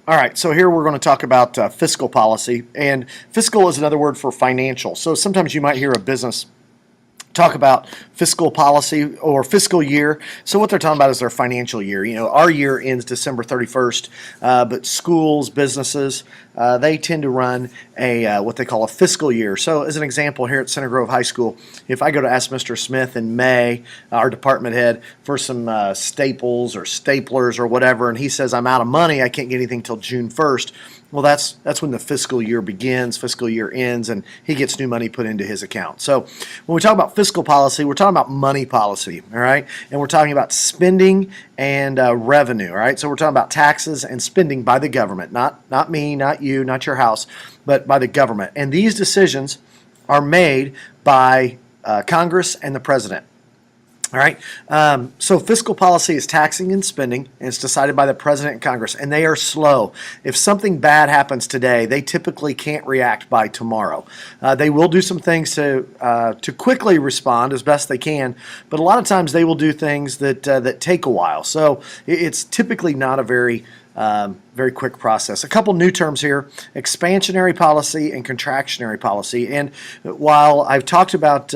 All right, so here we're going to talk about fiscal policy, and fiscal is another word for financial. So sometimes you might hear a business talk about fiscal policy or fiscal year. So what they're talking about is their financial year. You know, our year ends December 31st, but schools, businesses, they tend to run a what they call a fiscal year. So as an example, here at Center Grove High School, if I go to ask Mr. Smith in May, our department head, for some staples or staplers or whatever, and he says, I'm out of money, I can't get anything till June 1st, well, that's when the fiscal year begins, fiscal year ends, and he gets new money put into his account. So when we talk about fiscal policy, we're talking about money policy, all right? And we're talking about spending and revenue, all right? So we're talking about taxes and spending by the government, not me, not you, not your house, but by the government. And these decisions are made by Congress and the president. All right. So fiscal policy is taxing and spending, and it's decided by the president and Congress, and they are slow. If something bad happens today, they typically can't react by tomorrow. They will do some things to quickly respond as best they can, but a lot of times they will do things that take a while. So it's typically not a very quick process. A couple new terms here: expansionary policy and contractionary policy. And while I've talked about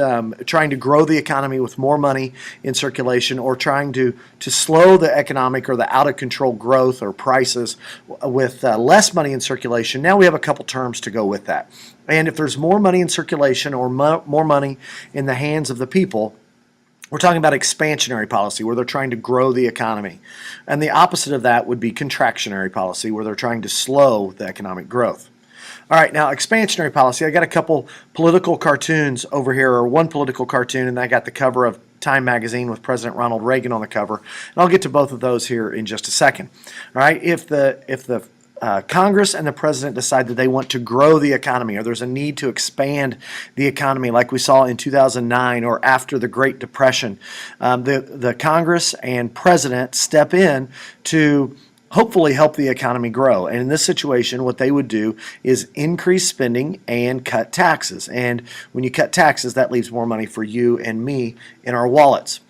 trying to grow the economy with more money in circulation, or trying to slow the economic or the out of control growth or prices with less money in circulation, now we have a couple terms to go with that. And if there's more money in circulation or more money in the hands of the people, we're talking about expansionary policy, where they're trying to grow the economy. And the opposite of that would be contractionary policy, where they're trying to slow the economic growth. All right, now expansionary policy, I got a couple political cartoons over here, or one political cartoon, and I got the cover of Time magazine with President Ronald Reagan on the cover. And I'll get to both of those here in just a second. All right, if the Congress and the president decide that they want to grow the economy, or there's a need to expand the economy like we saw in 2009 or after the Great Depression, the Congress and president step in to hopefully help the economy grow. And in this situation, what they would do is increase spending and cut taxes. And when you cut taxes, that leaves more money for you and me in our wallets.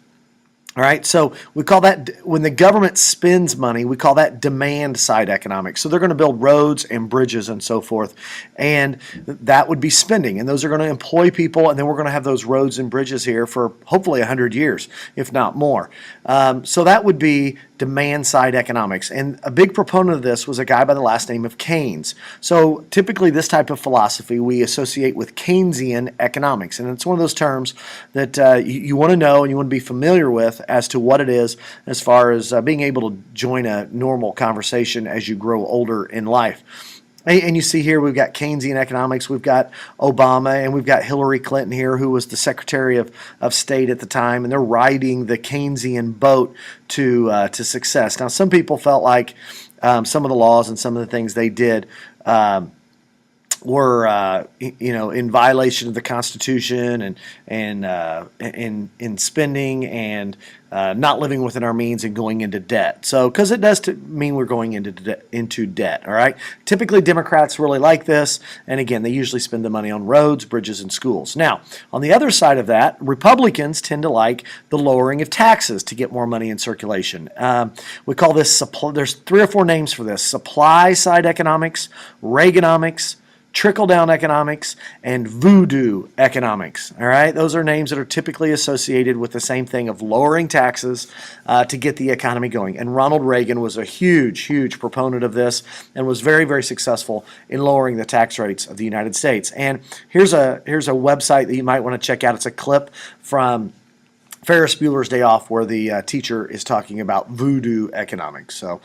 All right, so we call that, when the government spends money, we call that demand side economics. So they're going to build roads and bridges and so forth, and that would be spending. And those are going to employ people, and then we're going to have those roads and bridges here for hopefully 100 years, if not more. So that would be demand side economics. And a big proponent of this was a guy by the last name of Keynes. So typically this type of philosophy we associate with Keynesian economics. And it's one of those terms that you want to know and you want to be familiar with as to what it is, as far as being able to join a normal conversation as you grow older in life. And you see here we've got Keynesian economics, we've got Obama, and we've got Hillary Clinton here, who was the Secretary of State at the time, and they're riding the Keynesian boat to success. Now, some people felt like some of the laws and some of the things they did were in violation of the Constitution, and in spending and not living within our means and going into debt. So, because it does mean we're going into debt. All right. Typically, Democrats really like this, and again, they usually spend the money on roads, bridges, and schools. Now, on the other side of that, Republicans tend to like the lowering of taxes to get more money in circulation. We call this there's 3 or 4 names for this: supply side economics, Reaganomics, trickle-down economics, and voodoo economics. All right, those are names that are typically associated with the same thing of lowering taxes to get the economy going. And Ronald Reagan was a huge proponent of this and was very, very successful in lowering the tax rates of the United States. And here's a website that you might want to check out. It's a clip from Ferris Bueller's Day Off, where the teacher is talking about voodoo economics. So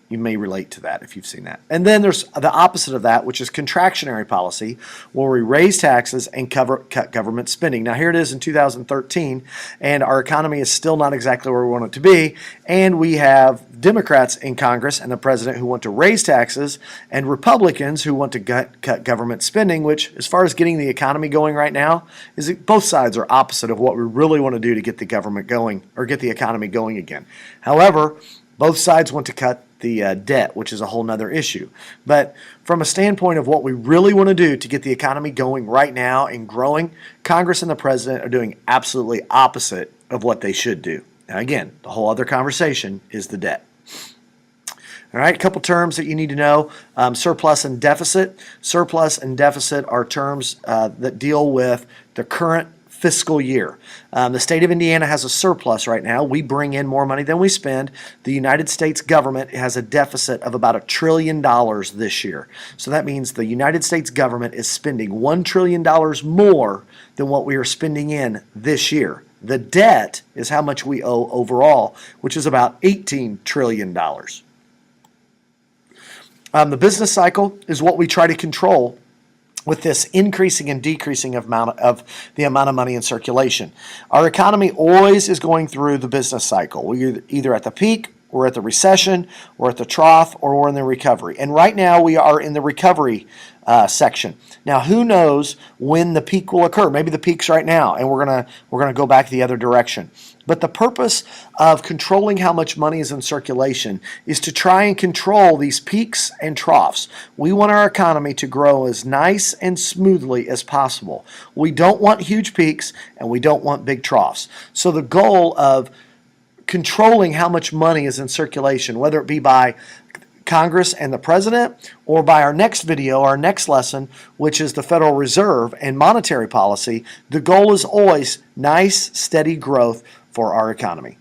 you may relate to that if you've seen that. And then there's the opposite of that, which is contractionary policy, where we raise taxes and cut government spending. Now, here it is in 2013, and our economy is still not exactly where we want it to be. And we have Democrats in Congress and the president who want to raise taxes, and Republicans who want to cut government spending, which, as far as getting the economy going right now, is that both sides are opposite of what we really want to do to get the government going or get the economy going again. However, both sides want to cut the debt, which is a whole nother issue. But from a standpoint of what we really want to do to get the economy going right now and growing, Congress and the president are doing absolutely opposite of what they should do. Now, again, the whole other conversation is the debt. All right, a couple terms that you need to know. Surplus and deficit. Surplus and deficit are terms that deal with the current fiscal year. The state of Indiana has a surplus right now. We bring in more money than we spend. The United States government has a deficit of about $1 trillion this year. So that means the United States government is spending $1 trillion more than what we are spending in this year. The debt is how much we owe overall, which is about $18 trillion. The business cycle is what we try to control with this increasing and decreasing amount of the amount of money in circulation. Our economy always is going through the business cycle. We're either at the peak, we're at the recession, we're at the trough, or we're in the recovery. And right now we are in the recovery section. Now, who knows when the peak will occur? Maybe the peak's right now, and we're gonna go back the other direction. But the purpose of controlling how much money is in circulation is to try and control these peaks and troughs. We want our economy to grow as nice and smoothly as possible. We don't want huge peaks and we don't want big troughs. So the goal of controlling how much money is in circulation, whether it be by Congress and the President, or by our next video, our next lesson, which is the Federal Reserve and monetary policy, the goal is always nice, steady growth for our economy.